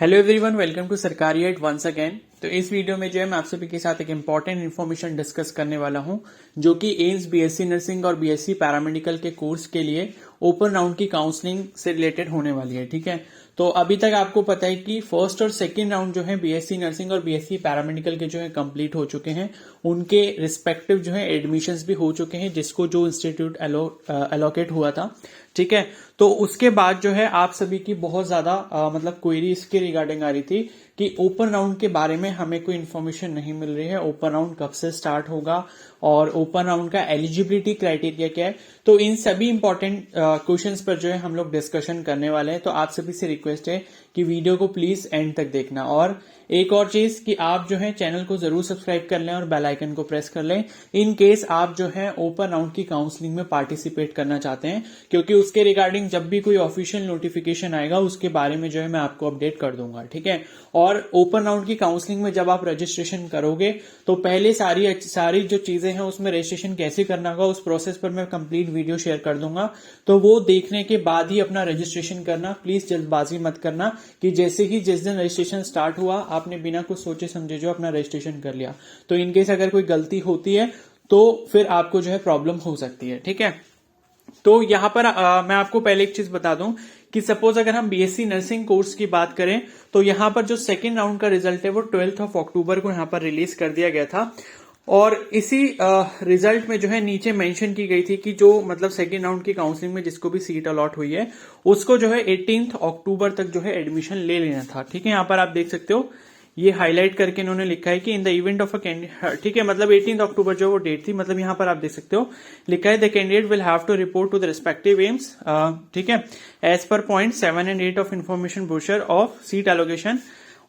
Hello everyone, welcome to सरकारी eight once again. तो इस वीडियो में जो है मैं आप सभी के साथ एक इंपॉर्टेंट इन्फॉर्मेशन डिस्कस करने वाला हूं, जो कि एम्स बीएससी नर्सिंग और बीएससी पैरामेडिकल के कोर्स के लिए ओपन राउंड की काउंसलिंग से रिलेटेड होने वाली है। ठीक है, तो अभी तक आपको पता है कि फर्स्ट और सेकंड राउंड जो है बीएससी नर्सिंग और बीएससी पैरामेडिकल के जो है कंप्लीट हो चुके हैं। उनके रिस्पेक्टिव जो है एडमिशंस भी हो चुके हैं, जिसको जो इंस्टीट्यूट एलोकेट हुआ था। ठीक है, तो उसके बाद जो है आप सभी की बहुत ज्यादा मतलब क्वेरी इसके रिगार्डिंग आ रही थी कि ओपन राउंड के बारे में हमें कोई इन्फॉर्मेशन नहीं मिल रही है, ओपन राउंड कब से स्टार्ट होगा और ओपन राउंड का एलिजिबिलिटी क्राइटेरिया क्या है। तो इन सभी इंपॉर्टेंट क्वेश्चंस पर जो है हम लोग डिस्कशन करने वाले हैं। तो आप सभी से रिक्वेस्ट है कि वीडियो को प्लीज एंड तक देखना, और एक और चीज कि आप जो है चैनल को जरूर सब्सक्राइब कर लें और बेल आइकन को प्रेस कर लें इन केस आप जो है ओपन राउंड की काउंसलिंग में पार्टिसिपेट करना चाहते हैं, क्योंकि उसके रिगार्डिंग जब भी कोई ऑफिशियल नोटिफिकेशन आएगा उसके बारे में जो है मैं आपको अपडेट कर दूंगा। ठीक है, और ओपन राउंड की काउंसलिंग में जब आप रजिस्ट्रेशन करोगे तो पहले सारी जो चीजें हैं उसमें रजिस्ट्रेशन कैसे करना होगा उस प्रोसेस पर मैं कंप्लीट वीडियो शेयर कर दूंगा। तो वो देखने के बाद ही अपना रजिस्ट्रेशन करना, प्लीज जल्दबाजी मत करना कि जैसे ही जिस दिन रजिस्ट्रेशन स्टार्ट हुआ आपने बिना कुछ सोचे समझे जो अपना रजिस्ट्रेशन कर लिया, तो इनकेस अगर कोई गलती होती है तो फिर आपको जो है प्रॉब्लम हो सकती है। ठीक है, तो यहां पर मैं आपको पहले एक चीज बता दूं कि सपोज अगर हम बीएससी नर्सिंग कोर्स की बात करें तो यहां पर जो सेकेंड राउंड का रिजल्ट है वो 12 अक्टूबर को यहां पर रिलीज कर दिया गया था। और इसी रिजल्ट में जो है नीचे मेंशन की गई थी कि जो मतलब सेकेंड राउंड की काउंसलिंग में जिसको भी सीट अलॉट हुई है उसको जो है 18 अक्टूबर तक जो है एडमिशन ले लेना था। ठीक है, यहां पर आप देख सकते हो ये हाईलाइट करके इन्होंने लिखा है कि in the event of a candidate. ठीक है, मतलब 18 अक्टूबर जो वो डेट थी, मतलब यहां पर आप देख सकते हो लिखा है the candidate will have to report to the respective AIIMS. ठीक है, as per point 7 and 8 of information brochure of seat allocation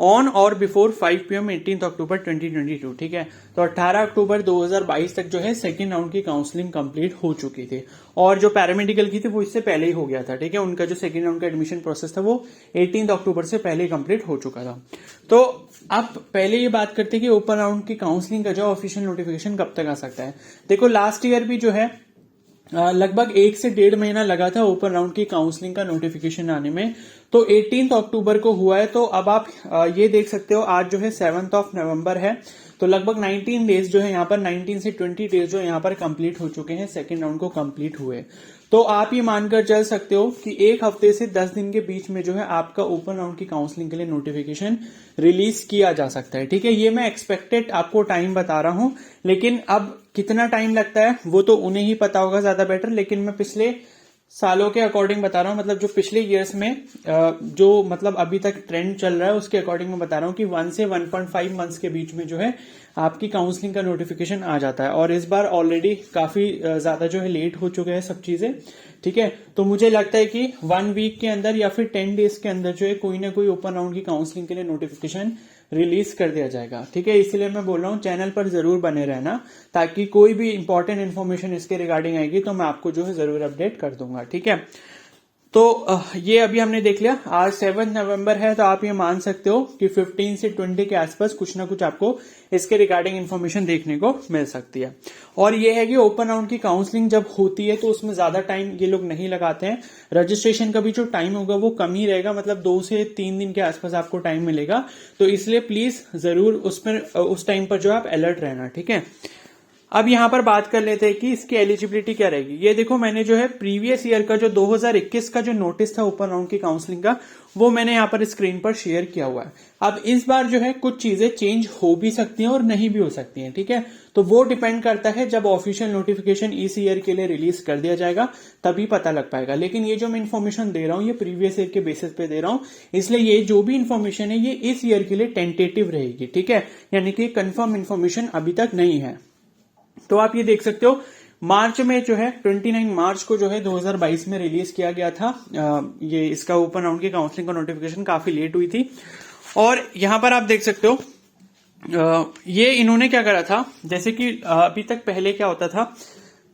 on or before 5 PM 18 October 2022। ठीक है, तो 18 अक्टूबर 2022 तक जो है सेकेंड राउंड की काउंसलिंग कंप्लीट हो चुकी थी, और जो पैरामेडिकल की थी वो इससे पहले ही हो गया था। ठीक है, उनका जो सेकेंड राउंड का एडमिशन प्रोसेस था वो 18 अक्टूबर से पहले कंप्लीट हो चुका था। तो अब पहले ये बात करते हैं कि ओपन राउंड की काउंसलिंग का जो ऑफिशियल नोटिफिकेशन कब तक आ सकता है। देखो लास्ट ईयर भी जो है लगभग 1 से 1.5 महीना लगा था ओपन राउंड की काउंसलिंग का नोटिफिकेशन आने में। तो 18 अक्टूबर को हुआ है, तो अब आप ये देख सकते हो आज जो है 7 नवंबर है, तो लगभग 19 डेज जो है यहाँ पर 19 से 20 डेज जो यहाँ पर कंप्लीट हो चुके हैं सेकेंड राउंड को कंप्लीट हुए। तो आप ये मानकर चल सकते हो कि एक हफ्ते से 10 दिन के बीच में जो है आपका ओपन राउंड की काउंसलिंग के लिए नोटिफिकेशन रिलीज किया जा सकता है। ठीक है, ये मैं एक्सपेक्टेड आपको टाइम बता रहा हूं, लेकिन अब कितना टाइम लगता है वो तो उन्हें ही पता होगा ज्यादा बेटर, लेकिन मैं पिछले सालों के अकॉर्डिंग बता रहा हूं, मतलब जो पिछले ईयर्स में जो मतलब अभी तक ट्रेंड चल रहा है उसके अकॉर्डिंग मैं बता रहा हूं कि 1 से 1.5 मंथ्स के बीच में जो है आपकी काउंसलिंग का नोटिफिकेशन आ जाता है, और इस बार ऑलरेडी काफी ज्यादा जो है लेट हो चुके हैं सब चीजें। ठीक है, तो मुझे लगता है कि 1 वीक के अंदर या फिर 10 डेज के अंदर जो है कोई ना कोई ओपन राउंड की काउंसलिंग के लिए नोटिफिकेशन रिलीज कर दिया जाएगा। ठीक है, इसलिए मैं बोल रहा हूं चैनल पर जरूर बने रहना, ताकि कोई भी इंपॉर्टेंट इन्फॉर्मेशन इसके रिगार्डिंग आएगी तो मैं आपको जो है जरूर अपडेट कर दूंगा। ठीक है, तो ये अभी हमने देख लिया, आज 7 नवंबर है, तो आप ये मान सकते हो कि 15 से 20 के आसपास कुछ ना कुछ आपको इसके रिगार्डिंग इन्फॉर्मेशन देखने को मिल सकती है। और ये है कि ओपन राउंड की काउंसलिंग जब होती है तो उसमें ज्यादा टाइम ये लोग नहीं लगाते हैं, रजिस्ट्रेशन का भी जो टाइम होगा वो कम ही रहेगा, मतलब 2 से 3 दिन के आसपास आपको टाइम मिलेगा। तो इसलिए प्लीज जरूर उस टाइम पर जो आप अलर्ट रहना। ठीक है, अब यहां पर बात कर लेते हैं कि इसकी एलिजिबिलिटी क्या रहेगी। ये देखो मैंने जो है प्रीवियस ईयर का जो 2021 का जो नोटिस था ओपन राउंड की काउंसलिंग का वो मैंने यहां पर स्क्रीन पर शेयर किया हुआ है। अब इस बार जो है कुछ चीजें चेंज हो भी सकती हैं और नहीं भी हो सकती हैं। ठीक है, तो वो डिपेंड करता है जब ऑफिशियल नोटिफिकेशन इस ईयर के लिए रिलीज कर दिया जाएगा तभी पता लग पाएगा। लेकिन ये जो मैं इन्फॉर्मेशन दे रहा हूं ये प्रीवियस ईयर के बेसिस पे दे रहा हूं, इसलिए ये जो भी इन्फॉर्मेशन है ये इस ईयर के लिए टेंटेटिव रहेगी। ठीक है, यानी कि कंफर्म इन्फॉर्मेशन अभी तक नहीं है। तो आप ये देख सकते हो मार्च में जो है 29 मार्च को जो है 2022 में रिलीज किया गया था ये इसका ओपन राउंड की काउंसलिंग का नोटिफिकेशन काफी लेट हुई थी। और यहां पर आप देख सकते हो ये इन्होंने क्या करा था, जैसे कि अभी तक पहले क्या होता था,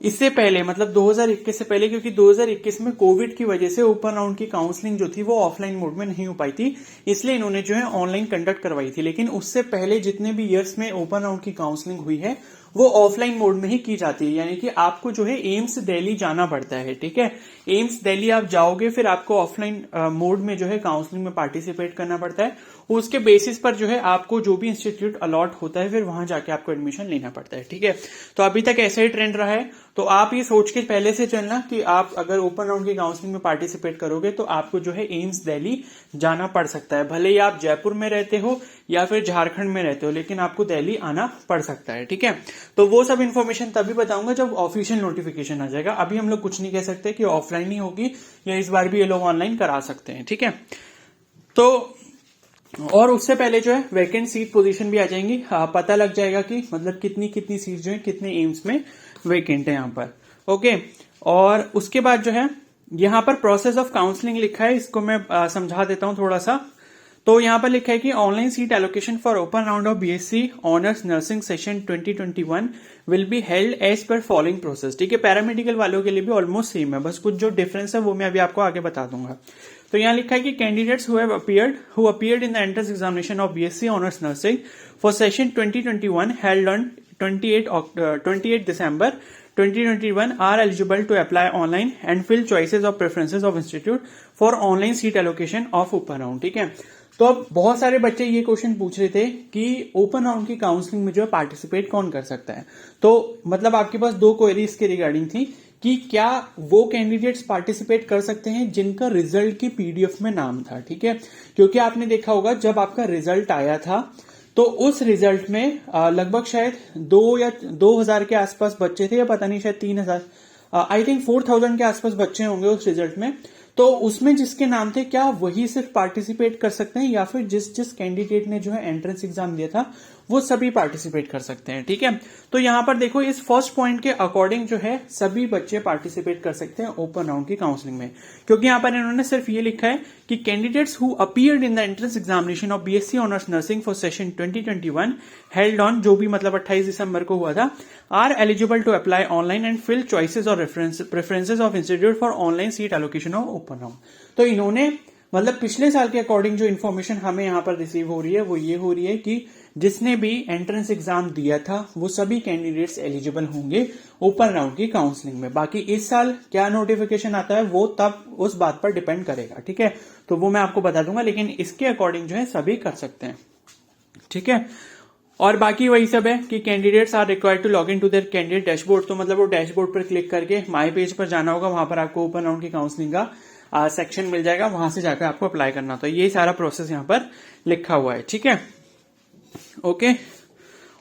इससे पहले मतलब 2021 से पहले, क्योंकि 2021 में कोविड की वजह से ओपन राउंड की काउंसलिंग जो थी वो ऑफलाइन मोड में नहीं हो पाई थी, इसलिए इन्होंने जो है ऑनलाइन कंडक्ट करवाई थी। लेकिन उससे पहले जितने भी ईयर्स में ओपन राउंड की काउंसलिंग हुई है वो ऑफलाइन मोड में ही की जाती है, यानी कि आपको जो है एम्स दिल्ली जाना पड़ता है। ठीक है, एम्स दिल्ली आप जाओगे, फिर आपको ऑफलाइन मोड में जो है काउंसलिंग में पार्टिसिपेट करना पड़ता है। उसके बेसिस पर जो है आपको जो भी इंस्टीट्यूट अलॉट होता है, फिर वहां जाके आपको एडमिशन लेना पड़ता है। ठीक है, तो अभी तक ऐसा ही ट्रेंड रहा है। तो आप ये सोच के पहले से चलना कि आप अगर ओपन राउंड की काउंसलिंग में पार्टिसिपेट करोगे तो आपको जो है एम्स दिल्ली जाना पड़ सकता है। भले ही आप जयपुर में रहते हो या फिर झारखंड में रहते हो, लेकिन आपको दिल्ली आना पड़ सकता है। ठीक है, तो वो सब इन्फॉर्मेशन तभी बताऊंगा जब ऑफिशियल नोटिफिकेशन आ जाएगा। अभी हम लोग कुछ नहीं कह सकते कि ऑफलाइन ही होगी या इस बार भी ये लोग ऑनलाइन करा सकते हैं। ठीक है, तो और उससे पहले जो है वैकेंट सीट पोजीशन भी आ जाएंगी, पता लग जाएगा कि मतलब कितनी कितनी सीट जो है कितने एम्स में वैकेंट है यहाँ पर। ओके, और उसके बाद जो है यहाँ पर प्रोसेस ऑफ काउंसलिंग लिखा है, इसको मैं समझा देता हूं थोड़ा सा। तो यहाँ पर लिखा है कि online seat allocation for open round of BSc honours nursing session 2021 will be held as per following process. ठीक है, पैरामेडिकल वालों के लिए भी ऑलमोस्ट सेम है, बस कुछ जो डिफरेंस है वो मैं अभी आपको आगे बता दूंगा। तो यहाँ लिखा है कि candidates who appeared in the entrance examination of BSc honours nursing for session 2021 held on 28 December 2021 are eligible to apply online and fill choices of preferences of institute for online seat allocation of open round। ठीक है, तो अब बहुत सारे बच्चे ये question पूछ रहे थे कि ओपन राउंड की काउंसलिंग में जो है पार्टिसिपेट कौन कर सकता है। तो मतलब आपके पास दो क्वेरी इसके रिगार्डिंग थी कि क्या वो कैंडिडेट्स पार्टिसिपेट कर सकते हैं जिनका रिजल्ट की पीडीएफ में नाम था। ठीक है, क्योंकि आपने देखा होगा जब आपका रिजल्ट आया था तो उस रिजल्ट में लगभग शायद 2000 के आसपास बच्चे थे, या पता नहीं शायद 3000, आई थिंक 4000 के आसपास बच्चे होंगे उस रिजल्ट में। तो उसमें जिसके नाम थे, क्या वही सिर्फ पार्टिसिपेट कर सकते हैं या फिर जिस कैंडिडेट ने जो है एंट्रेंस एग्जाम दिया था वो सभी पार्टिसिपेट कर सकते हैं। ठीक है, तो यहां पर देखो इस फर्स्ट पॉइंट के अकॉर्डिंग जो है सभी बच्चे पार्टिसिपेट कर सकते हैं ओपन राउंड की काउंसलिंग में, क्योंकि यहां पर इन्होंने सिर्फ ये लिखा है कि candidates who appeared in the entrance examination of BSc honours nursing for session 2021 held on, जो भी मतलब 28 दिसंबर को हुआ था, are eligible to apply online and fill choices और preferences of institute for online seat allocation of open round. तो इन्होंने मतलब पिछले साल के अकॉर्डिंग जो इन्फॉर्मेशन हमें यहाँ पर रिसीव हो रही है वो ये हो रही है कि जिसने भी एंट्रेंस एग्जाम दिया था वो सभी कैंडिडेट्स एलिजिबल होंगे ओपन राउंड की काउंसलिंग में। बाकी इस साल क्या नोटिफिकेशन आता है वो तब उस बात पर डिपेंड करेगा। ठीक है, तो वो मैं आपको बता दूंगा, लेकिन इसके अकॉर्डिंग जो है सभी कर सकते हैं। ठीक है, और बाकी वही सब है कि candidates are required to log in to their candidate dashboard. तो मतलब वो डैशबोर्ड पर क्लिक करके माई पेज पर जाना होगा, वहां पर आपको ओपन राउंड की काउंसलिंग का सेक्शन मिल जाएगा, वहां से जाकर आपको अप्लाई करना। तो ये सारा प्रोसेस यहाँ पर लिखा हुआ है। ठीक है, ओके,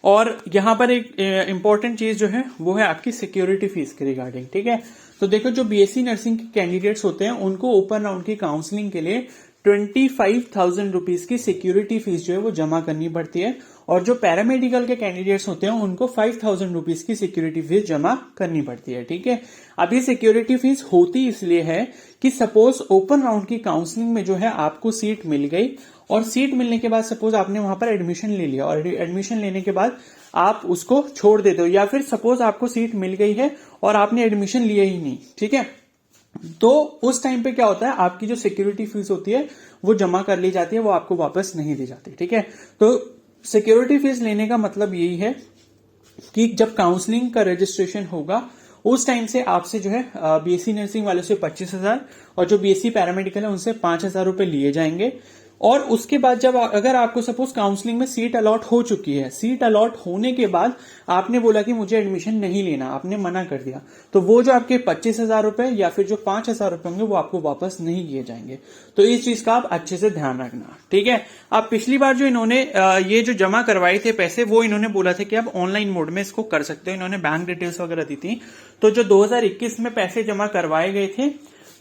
और यहां पर एक इंपॉर्टेंट चीज जो है वो है आपकी सिक्योरिटी फीस के रिगार्डिंग। ठीक है, तो देखो जो बीएससी नर्सिंग के कैंडिडेट्स होते हैं उनको ओपन राउंड की काउंसलिंग के लिए 25,000 रुपीज की सिक्योरिटी फीस जो है वो जमा करनी पड़ती है, और जो पैरामेडिकल के कैंडिडेट्स होते हैं उनको 5,000 रुपीज की सिक्योरिटी फीस जमा करनी पड़ती है। ठीक है, अब ये सिक्योरिटी फीस होती इसलिए है कि सपोज ओपन राउंड की काउंसलिंग में जो है आपको सीट मिल गई, और सीट मिलने के बाद सपोज आपने वहां पर एडमिशन ले लिया, और एडमिशन लेने के बाद आप उसको छोड़ देते हो, या फिर सपोज आपको सीट मिल गई है और आपने एडमिशन लिया ही नहीं। ठीक है, तो उस टाइम पे क्या होता है, आपकी जो सिक्योरिटी फीस होती है वो जमा कर ली जाती है, वो आपको वापस नहीं दी जाती। ठीक है, तो सिक्योरिटी फीस लेने का मतलब यही है कि जब काउंसलिंग का रजिस्ट्रेशन होगा उस टाइम से आपसे जो है बीएससी नर्सिंग वालों से 25,000 और जो बीएससी पैरामेडिकल है उनसे 5,000 रुपए लिए जाएंगे। और उसके बाद जब अगर आपको सपोज काउंसलिंग में सीट अलॉट हो चुकी है, सीट अलॉट होने के बाद आपने बोला कि मुझे एडमिशन नहीं लेना, आपने मना कर दिया, तो वो जो आपके 25,000 रुपए या फिर जो 5,000 रुपए होंगे वो आपको वापस नहीं किए जाएंगे। तो इस चीज का आप अच्छे से ध्यान रखना। ठीक है, आप पिछली बार जो इन्होंने ये जो जमा करवाए थे पैसे, वो इन्होंने बोला था कि आप ऑनलाइन मोड में इसको कर सकते हो, इन्होंने बैंक डिटेल्स वगैरह दी थी। तो जो 2021 में पैसे जमा करवाए गए थे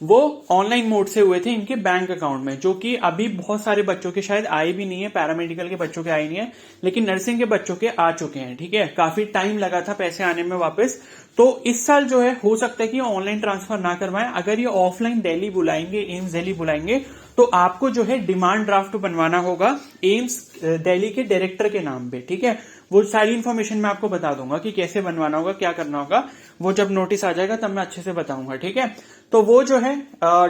वो ऑनलाइन मोड से हुए थे इनके बैंक अकाउंट में, जो कि अभी बहुत सारे बच्चों के शायद आए भी नहीं है, पैरामेडिकल के बच्चों के आए नहीं है, लेकिन नर्सिंग के बच्चों के आ चुके हैं। ठीक है, काफी टाइम लगा था पैसे आने में वापस। तो इस साल जो है हो सकता है कि ऑनलाइन ट्रांसफर ना करवाएं, अगर ये ऑफलाइन दिल्ली बुलाएंगे, एम्स दिल्ली बुलाएंगे, तो तो आपको जो है डिमांड ड्राफ्ट बनवाना होगा एम्स दिल्ली के डायरेक्टर के नाम पे, ठीक है। वो सारी इन्फॉर्मेशन मैं आपको बता दूंगा कि कैसे बनवाना होगा, क्या करना होगा, वो जब नोटिस आ जाएगा तब मैं अच्छे से बताऊंगा, ठीक है। तो वो जो है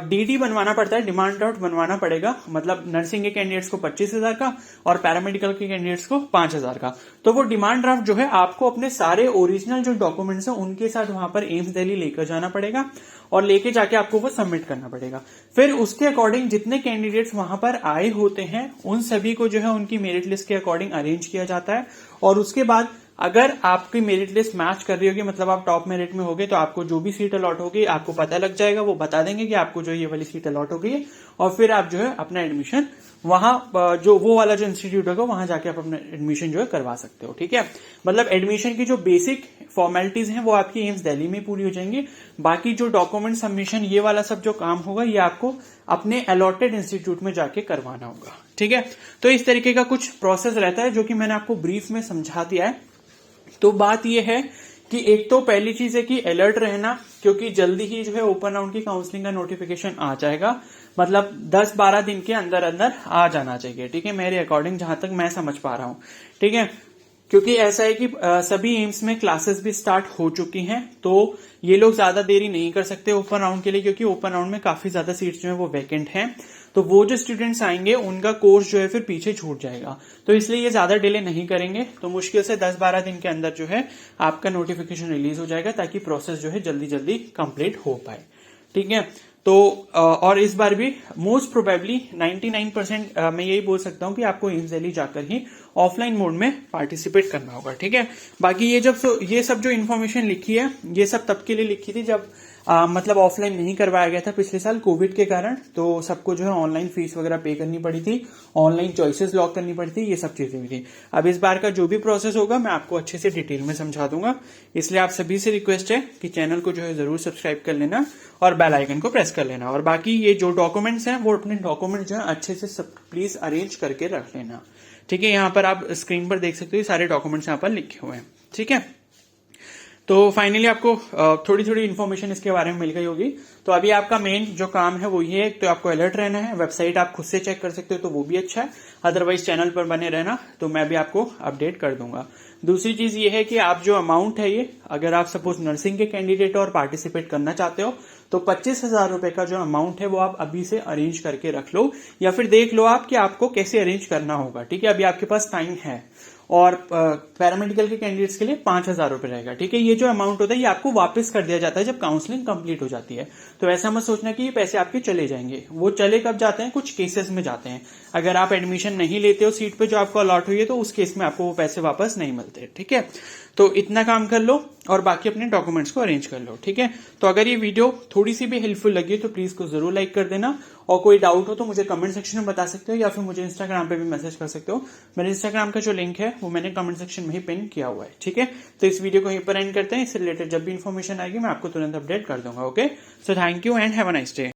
डीडी बनवाना पड़ता है, डिमांड ड्राफ्ट बनवाना पड़ेगा, मतलब नर्सिंग के कैंडिडेट्स को 25,000 का और पैरामेडिकल के कैंडिडेट्स को 5,000 का। तो वो डिमांड ड्राफ्ट जो है आपको अपने सारे ओरिजिनल जो डॉक्यूमेंट्स हैं उनके साथ वहां पर एम्स दिल्ली लेकर जाना पड़ेगा और लेके जाके आपको वो सबमिट करना पड़ेगा। फिर उसके अकॉर्डिंग जितने कैंडिडेट्स वहां पर आए होते हैं उन सभी को जो है उनकी मेरिट लिस्ट के अकॉर्डिंग अरेंज किया जाता है। और उसके बाद अगर आपकी मेरिट लिस्ट मैच कर रही होगी, मतलब आप टॉप मेरिट में होगे, तो आपको जो भी सीट अलॉट होगी आपको पता लग जाएगा, वो बता देंगे कि आपको जो ये वाली सीट अलॉट हो गई है। और फिर आप जो है अपना एडमिशन वहां जो वो वाला जो इंस्टीट्यूट होगा वहां जाके आप अपना एडमिशन जो है करवा सकते हो, ठीक है। मतलब एडमिशन की जो बेसिक फॉर्मेलिटीज हैं वो आपकी एम्स दिल्ली में पूरी हो जाएंगी। बाकी जो डॉक्यूमेंट सबमिशन ये वाला सब जो काम होगा ये आपको अपने अलॉटेड इंस्टीट्यूट में जाके करवाना होगा, ठीक है। तो इस तरीके का कुछ प्रोसेस रहता है जो कि मैंने आपको ब्रीफ में समझा दिया है। तो बात यह है कि एक तो पहली चीज है कि अलर्ट रहना, क्योंकि जल्दी ही जो है ओपन राउंड की काउंसलिंग का नोटिफिकेशन आ जाएगा, मतलब 10-12 दिन के अंदर अंदर आ जाना चाहिए, ठीक है, मेरे अकॉर्डिंग जहां तक मैं समझ पा रहा हूं, ठीक है। क्योंकि ऐसा है कि सभी एम्स में क्लासेस भी स्टार्ट हो चुकी हैं, तो ये लोग ज्यादा देरी नहीं कर सकते ओपन राउंड के लिए, क्योंकि ओपन राउंड में काफी ज्यादा सीट्स जो है वो वैकेंट हैं। तो वो जो स्टूडेंट्स आएंगे उनका कोर्स जो है फिर पीछे छूट जाएगा, तो इसलिए ये ज्यादा डिले नहीं करेंगे। तो मुश्किल से 10-12 दिन के अंदर जो है आपका नोटिफिकेशन रिलीज हो जाएगा, ताकि प्रोसेस जो है जल्दी जल्दी कंप्लीट हो पाए, ठीक है। तो और इस बार भी मोस्ट प्रोबेबली 99% मैं यही बोल सकता हूं कि आपको एम्स दिल्ली जाकर ही ऑफलाइन मोड में पार्टिसिपेट करना होगा, ठीक है। बाकी ये सब जो इन्फॉर्मेशन लिखी है ये सब तब के लिए लिखी थी जब मतलब ऑफलाइन नहीं करवाया गया था पिछले साल कोविड के कारण, तो सबको जो है ऑनलाइन फीस वगैरह पे करनी पड़ी थी, ऑनलाइन चॉइसेस लॉक करनी पड़ी थी, ये सब चीजें भी थी। अब इस बार का जो भी प्रोसेस होगा मैं आपको अच्छे से डिटेल में समझा दूंगा, इसलिए आप सभी से रिक्वेस्ट है कि चैनल को जो है जरूर सब्सक्राइब कर लेना और बेल आइकन को प्रेस कर लेना। और बाकी ये जो डॉक्यूमेंट्स हैं वो अपने डॉक्यूमेंट जो है अच्छे से सब प्लीज अरेंज करके रख लेना, ठीक है। यहाँ पर आप स्क्रीन पर देख सकते हो सारे डॉक्यूमेंट्स यहाँ पर लिखे हुए हैं, ठीक है। तो फाइनली आपको थोड़ी थोड़ी इन्फॉर्मेशन इसके बारे में मिल गई होगी। तो अभी आपका मेन जो काम है वो ये है, तो आपको अलर्ट रहना है, वेबसाइट आप खुद से चेक कर सकते हो तो वो भी अच्छा है, अदरवाइज चैनल पर बने रहना, तो मैं भी आपको अपडेट कर दूंगा। दूसरी चीज ये है कि आप जो अमाउंट है ये, अगर आप सपोज नर्सिंग के कैंडिडेट और पार्टिसिपेट करना चाहते हो तो 25,000 रुपए का जो अमाउंट है वो आप अभी से अरेंज करके रख लो, या फिर देख लो आप कि आपको कैसे अरेंज करना होगा, ठीक है। अभी आपके पास टाइम है। और पैरामेडिकल के कैंडिडेट्स के लिए 5,000 रुपए रहेगा, ठीक है। ये जो अमाउंट होता है ये आपको वापस कर दिया जाता है जब काउंसलिंग कंप्लीट हो जाती है। तो ऐसा मत सोचना कि ये पैसे आपके चले जाएंगे, वो चले कब जाते हैं, कुछ केसेस में जाते हैं। अगर आप एडमिशन नहीं लेते हो सीट पे जो आपको अलॉट हुई है तो उस केस में आपको वो पैसे वापस नहीं मिलते, ठीक है। तो इतना काम कर लो और बाकी अपने डॉक्यूमेंट्स को अरेंज कर लो, ठीक है। तो अगर ये वीडियो थोड़ी सी भी हेल्पफुल लगी तो प्लीज को जरूर लाइक कर देना, और कोई डाउट हो तो मुझे कमेंट सेक्शन में बता सकते हो, या फिर मुझे इंस्टाग्राम पे भी मैसेज कर सकते हो। मेरे इंस्टाग्राम का जो लिंक है वो मैंने कमेंट सेक्शन में ही पिन किया हुआ है, ठीक है। तो इस वीडियो को यहीं पर एंड करते हैं, इससे रिलेटेड जब भी इन्फॉर्मेशन आएगी मैं आपको तुरंत अपडेट कर दूंगा, okay. So thank you and have a nice day.